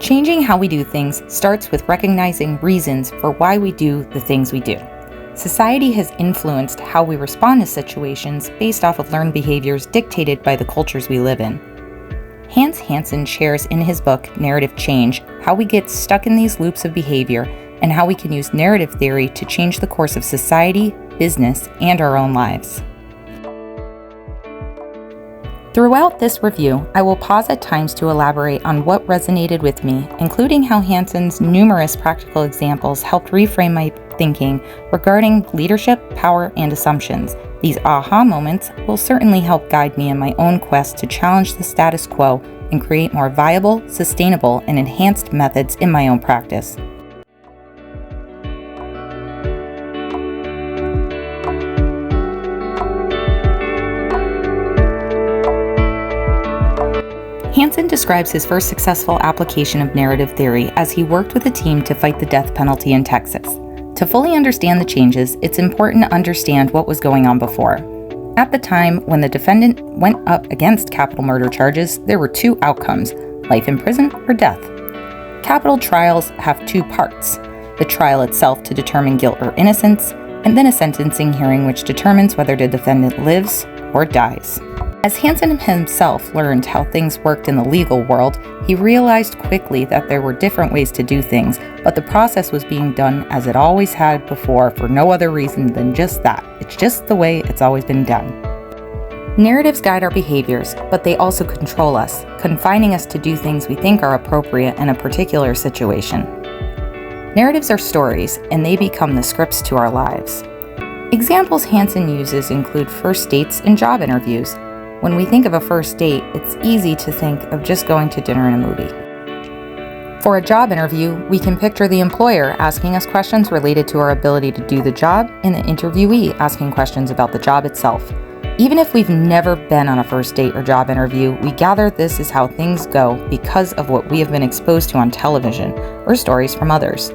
Changing how we do things starts with recognizing reasons for why we do the things we do. Society has influenced how we respond to situations based off of learned behaviors dictated by the cultures we live in. Hans Hansen shares in his book, Narrative Change, how we get stuck in these loops of behavior and how we can use narrative theory to change the course of society, business, and our own lives. Throughout this review, I will pause at times to elaborate on what resonated with me, including how Hansen's numerous practical examples helped reframe my thinking regarding leadership, power, and assumptions. These aha moments will certainly help guide me in my own quest to challenge the status quo and create more viable, sustainable, and enhanced methods in my own practice. Hansen describes his first successful application of narrative theory as he worked with a team to fight the death penalty in Texas. To fully understand the changes, it's important to understand what was going on before. At the time, when the defendant went up against capital murder charges, there were two outcomes: life in prison or death. Capital trials have two parts: the trial itself to determine guilt or innocence, and then a sentencing hearing which determines whether the defendant lives or dies. As Hansen himself learned how things worked in the legal world, he realized quickly that there were different ways to do things, but the process was being done as it always had before for no other reason than just that. It's just the way it's always been done. Narratives guide our behaviors, but they also control us, confining us to do things we think are appropriate in a particular situation. Narratives are stories, and they become the scripts to our lives. Examples Hansen uses include first dates and job interviews. When we think of a first date, it's easy to think of just going to dinner and a movie. For a job interview, we can picture the employer asking us questions related to our ability to do the job and the interviewee asking questions about the job itself. Even if we've never been on a first date or job interview, we gather this is how things go because of what we have been exposed to on television or stories from others.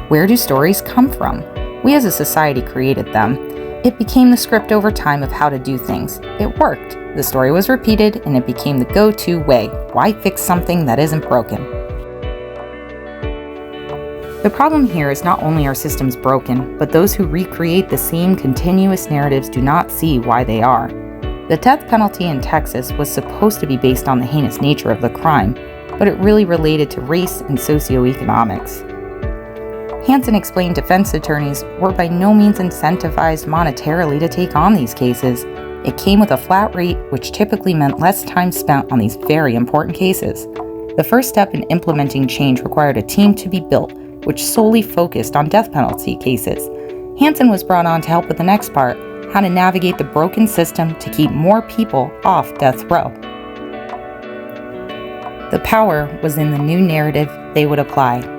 Where do stories come from? We as a society created them. It became the script over time of how to do things. It worked. The story was repeated, and it became the go-to way. Why fix something that isn't broken? The problem here is not only are systems broken, but those who recreate the same continuous narratives do not see why they are. The death penalty in Texas was supposed to be based on the heinous nature of the crime, but it really related to race and socioeconomics. Hansen explained defense attorneys were by no means incentivized monetarily to take on these cases. It came with a flat rate, which typically meant less time spent on these very important cases. The first step in implementing change required a team to be built, which solely focused on death penalty cases. Hansen was brought on to help with the next part, how to navigate the broken system to keep more people off death row. The power was in the new narrative they would apply.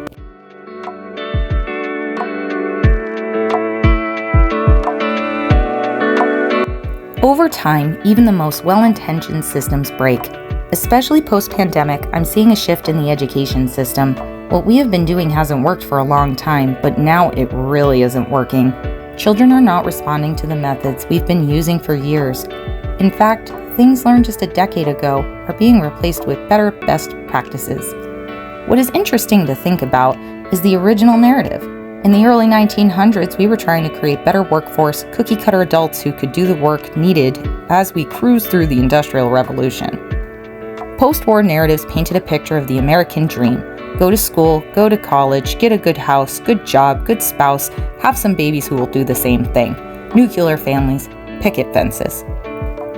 Over time, even the most well-intentioned systems break. Especially post-pandemic, I'm seeing a shift in the education system. What we have been doing hasn't worked for a long time, but now it really isn't working. Children are not responding to the methods we've been using for years. In fact, things learned just a decade ago are being replaced with better best practices. What is interesting to think about is the original narrative. In the early 1900s, we were trying to create better workforce, cookie-cutter adults who could do the work needed as we cruised through the Industrial Revolution. Post-war narratives painted a picture of the American dream. Go to school, go to college, get a good house, good job, good spouse, have some babies who will do the same thing. Nuclear families, picket fences.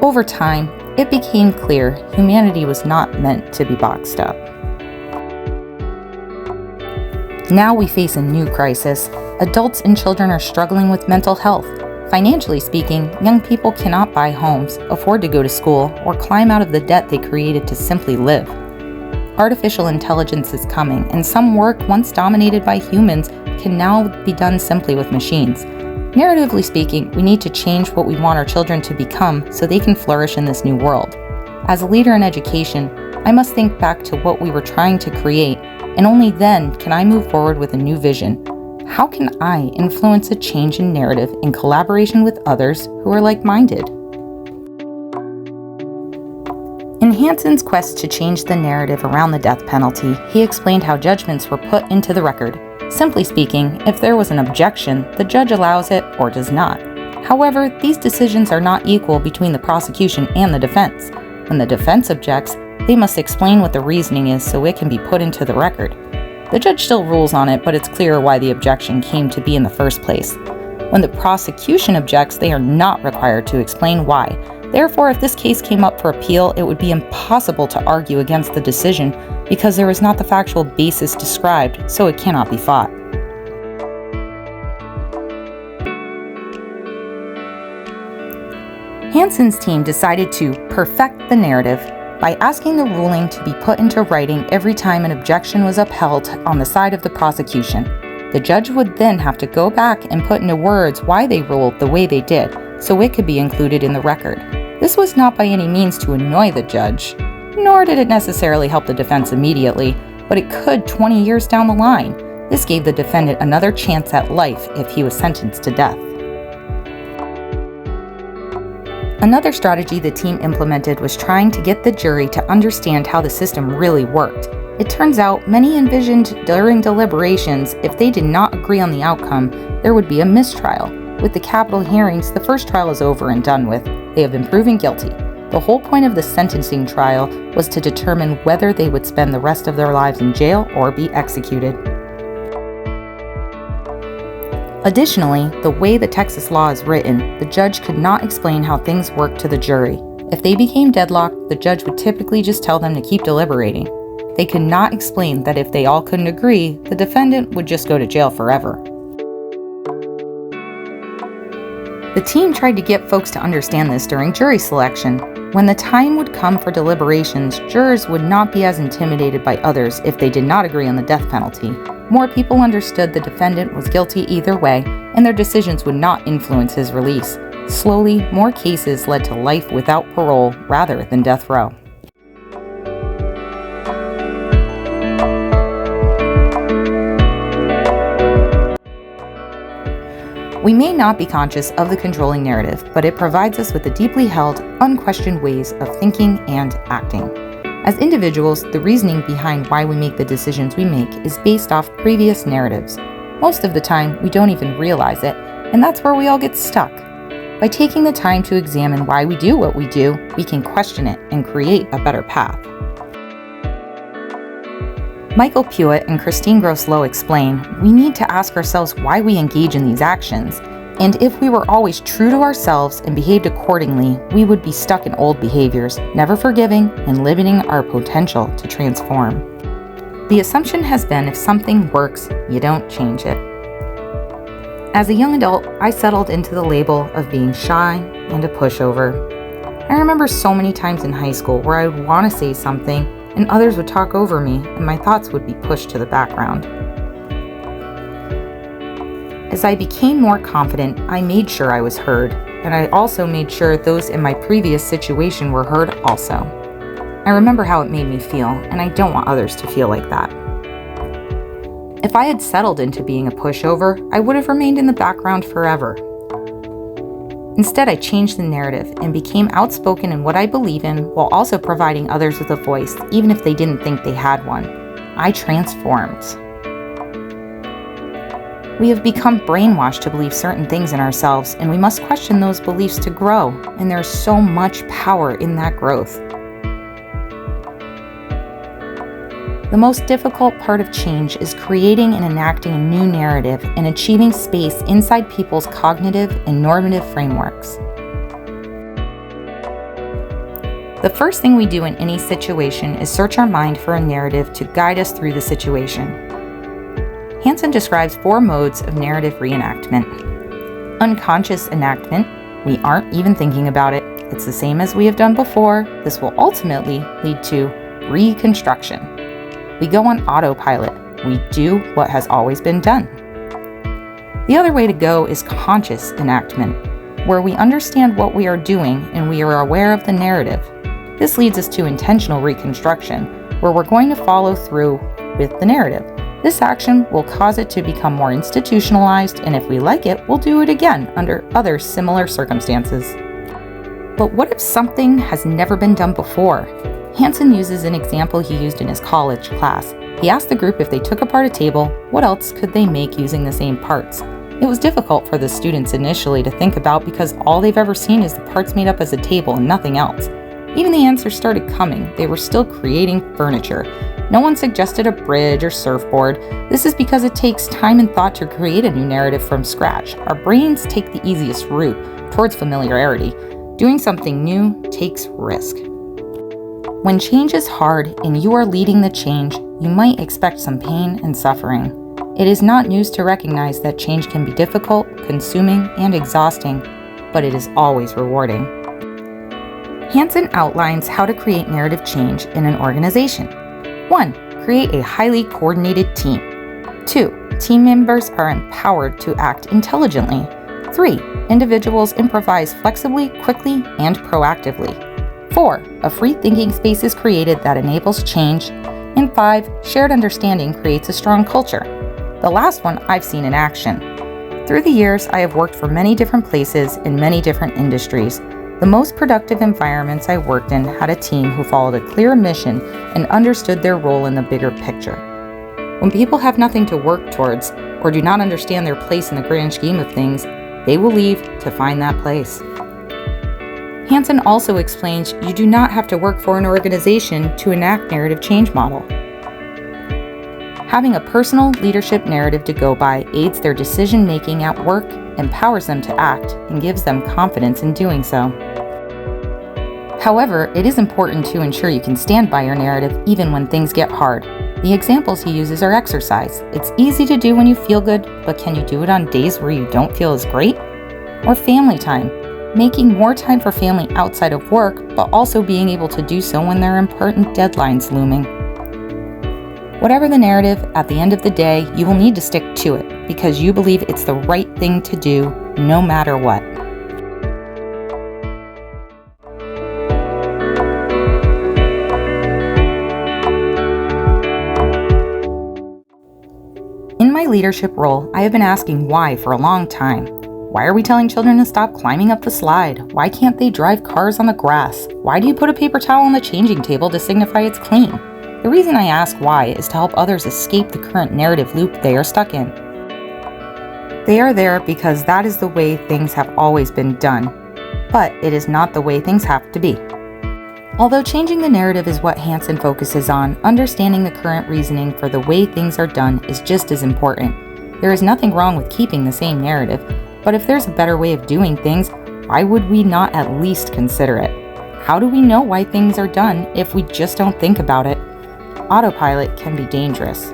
Over time, it became clear humanity was not meant to be boxed up. Now we face a new crisis. Adults and children are struggling with mental health. Financially speaking, young people cannot buy homes, afford to go to school, or climb out of the debt they created to simply live. Artificial intelligence is coming, and some work once dominated by humans can now be done simply with machines. Narratively speaking, we need to change what we want our children to become so they can flourish in this new world. As a leader in education, I must think back to what we were trying to create, and only then can I move forward with a new vision. How can I influence a change in narrative in collaboration with others who are like-minded? In Hanson's quest to change the narrative around the death penalty, he explained how judgments were put into the record. Simply speaking, if there was an objection, the judge allows it or does not. However, these decisions are not equal between the prosecution and the defense. When the defense objects, they must explain what the reasoning is so it can be put into the record. The judge still rules on it, but it's clearer why the objection came to be in the first place. When the prosecution objects, they are not required to explain why. Therefore, if this case came up for appeal, it would be impossible to argue against the decision because there is not the factual basis described, so it cannot be fought. Hanson's team decided to perfect the narrative by asking the ruling to be put into writing every time an objection was upheld on the side of the prosecution. The judge would then have to go back and put into words why they ruled the way they did, so it could be included in the record. This was not by any means to annoy the judge, nor did it necessarily help the defense immediately, but it could 20 years down the line. This gave the defendant another chance at life if he was sentenced to death. Another strategy the team implemented was trying to get the jury to understand how the system really worked. It turns out many envisioned during deliberations if they did not agree on the outcome, there would be a mistrial. With the capital hearings, the first trial is over and done with. They have been proven guilty. The whole point of the sentencing trial was to determine whether they would spend the rest of their lives in jail or be executed. Additionally, the way the Texas law is written, the judge could not explain how things work to the jury. If they became deadlocked, the judge would typically just tell them to keep deliberating. They could not explain that if they all couldn't agree, the defendant would just go to jail forever. The team tried to get folks to understand this during jury selection. When the time would come for deliberations, jurors would not be as intimidated by others if they did not agree on the death penalty. More people understood the defendant was guilty either way, and their decisions would not influence his release. Slowly, more cases led to life without parole rather than death row. We may not be conscious of the controlling narrative, but it provides us with the deeply held, unquestioned ways of thinking and acting. As individuals, the reasoning behind why we make the decisions we make is based off previous narratives. Most of the time, we don't even realize it, and that's where we all get stuck. By taking the time to examine why we do what we do, we can question it and create a better path. Michael Pewitt and Christine Gross-Low explain, we need to ask ourselves why we engage in these actions, and if we were always true to ourselves and behaved accordingly, we would be stuck in old behaviors, never forgiving and limiting our potential to transform. The assumption has been if something works, you don't change it. As a young adult, I settled into the label of being shy and a pushover. I remember so many times in high school where I would want to say something and others would talk over me and my thoughts would be pushed to the background. As I became more confident, I made sure I was heard, and I also made sure those in my previous situation were heard also. I remember how it made me feel, and I don't want others to feel like that. If I had settled into being a pushover, I would have remained in the background forever. Instead, I changed the narrative and became outspoken in what I believe in while also providing others with a voice, even if they didn't think they had one. I transformed. We have become brainwashed to believe certain things in ourselves, and we must question those beliefs to grow, and there's so much power in that growth. The most difficult part of change is creating and enacting a new narrative and achieving space inside people's cognitive and normative frameworks. The first thing we do in any situation is search our mind for a narrative to guide us through the situation. Hanson describes 4 modes of narrative reenactment. Unconscious enactment, we aren't even thinking about it. It's the same as we have done before. This will ultimately lead to reconstruction. We go on autopilot. We do what has always been done. The other way to go is conscious enactment, where we understand what we are doing and we are aware of the narrative. This leads us to intentional reconstruction, where we're going to follow through with the narrative. This action will cause it to become more institutionalized, and if we like it, we'll do it again under other similar circumstances. But what if something has never been done before? Hansen uses an example he used in his college class. He asked the group if they took apart a table, what else could they make using the same parts? It was difficult for the students initially to think about because all they've ever seen is the parts made up as a table and nothing else. Even the answers started coming, they were still creating furniture. No one suggested a bridge or surfboard. This is because it takes time and thought to create a new narrative from scratch. Our brains take the easiest route towards familiarity. Doing something new takes risk. When change is hard and you are leading the change, you might expect some pain and suffering. It is not news to recognize that change can be difficult, consuming, and exhausting, but it is always rewarding. Hansen outlines how to create narrative change in an organization. 1. Create a highly coordinated team. 2. Team members are empowered to act intelligently. 3. Individuals improvise flexibly, quickly, and proactively. 4. A free thinking space is created that enables change. And 5. Shared understanding creates a strong culture. The last one I've seen in action. Through the years, I have worked for many different places in many different industries. The most productive environments I worked in had a team who followed a clear mission and understood their role in the bigger picture. When people have nothing to work towards or do not understand their place in the grand scheme of things, they will leave to find that place. Hansen also explains you do not have to work for an organization to enact narrative change model. Having a personal leadership narrative to go by aids their decision-making at work, empowers them to act, and gives them confidence in doing so. However, it is important to ensure you can stand by your narrative even when things get hard. The examples he uses are exercise. It's easy to do when you feel good, but can you do it on days where you don't feel as great? Or family time, making more time for family outside of work, but also being able to do so when there are important deadlines looming. Whatever the narrative, at the end of the day, you will need to stick to it because you believe it's the right thing to do no matter what. In my leadership role, I have been asking why for a long time. Why are we telling children to stop climbing up the slide? Why can't they drive cars on the grass? Why do you put a paper towel on the changing table to signify it's clean? The reason I ask why is to help others escape the current narrative loop they are stuck in. They are there because that is the way things have always been done, but it is not the way things have to be. Although changing the narrative is what Hansen focuses on, understanding the current reasoning for the way things are done is just as important. There is nothing wrong with keeping the same narrative, but if there's a better way of doing things, why would we not at least consider it? How do we know why things are done if we just don't think about it? Autopilot can be dangerous.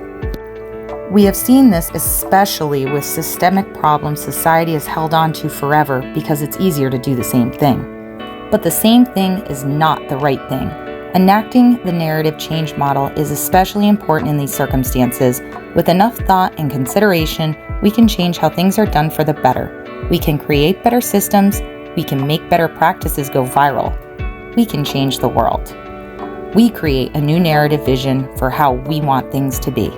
We have seen this especially with systemic problems society has held on to forever because it's easier to do the same thing. But the same thing is not the right thing. Enacting the narrative change model is especially important in these circumstances. With enough thought and consideration, we can change how things are done for the better. We can create better systems. We can make better practices go viral. We can change the world. We create a new narrative vision for how we want things to be.